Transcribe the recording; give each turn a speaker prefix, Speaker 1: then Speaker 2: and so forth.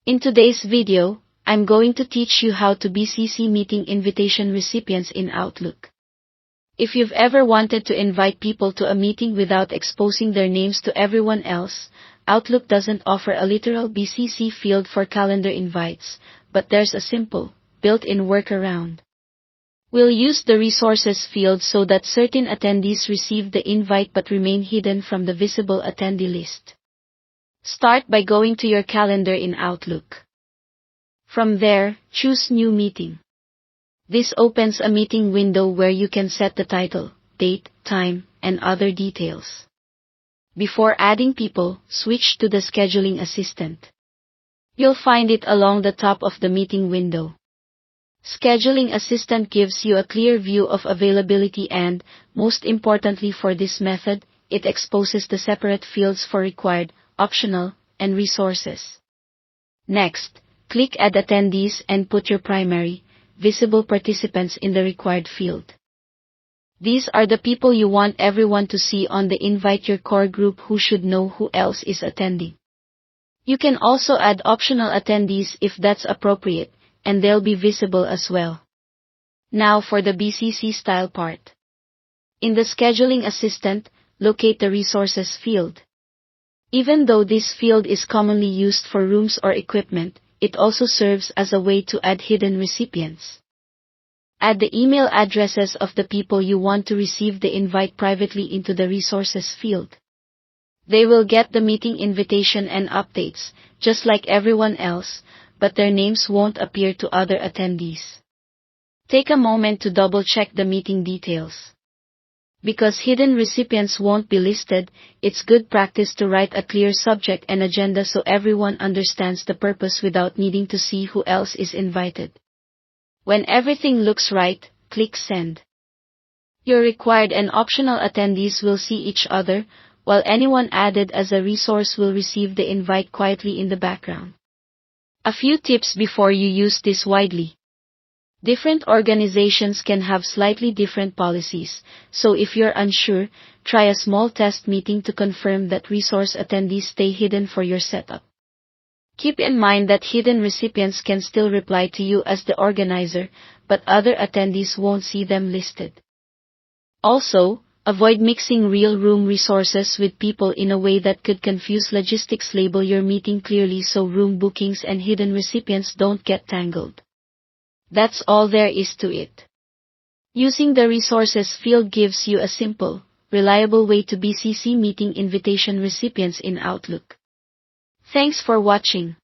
Speaker 1: In today's video, I'm going to teach you how to Bcc Meeting Invitation Recipients in Outlook. If you've ever wanted to invite people to a meeting without exposing their names to everyone else, Outlook doesn't offer a literal Bcc field for calendar invites, but there's a simple, built-in workaround. We'll use the resources field so that certain attendees receive the invite but remain hidden from the visible attendee list. Start by going to your calendar in Outlook. From there, choose New Meeting. This opens a meeting window where you can set the title, date, time, and other details. Before adding people, switch to the Scheduling Assistant. You'll find it along the top of the meeting window. Scheduling Assistant gives you a clear view of availability and, most importantly for this method, it exposes the separate fields for required, optional, and resources. Next, click Add Attendees and put your primary, visible participants in the required field. These are the people you want everyone to see on the invite, your core group who should know who else is attending. You can also add optional attendees if that's appropriate, and they'll be visible as well. Now for the Bcc style part. In the Scheduling Assistant, locate the Resources field. Even though this field is commonly used for rooms or equipment, it also serves as a way to add hidden recipients. Add the email addresses of the people you want to receive the invite privately into the Resources field. They will get the meeting invitation and updates, just like everyone else, but their names won't appear to other attendees. Take a moment to double-check the meeting details. Because hidden recipients won't be listed, it's good practice to write a clear subject and agenda so everyone understands the purpose without needing to see who else is invited. When everything looks right, click Send. Your required and optional attendees will see each other, while anyone added as a resource will receive the invite quietly in the background. A few tips before you use this widely. Different organizations can have slightly different policies, so if you're unsure, try a small test meeting to confirm that resource attendees stay hidden for your setup. Keep in mind that hidden recipients can still reply to you as the organizer, but other attendees won't see them listed. Also, avoid mixing real room resources with people in a way that could confuse logistics. Label your meeting clearly so room bookings and hidden recipients don't get tangled. That's all there is to it. Using the resources field gives you a simple, reliable way to Bcc meeting invitation recipients in Outlook. Thanks for watching.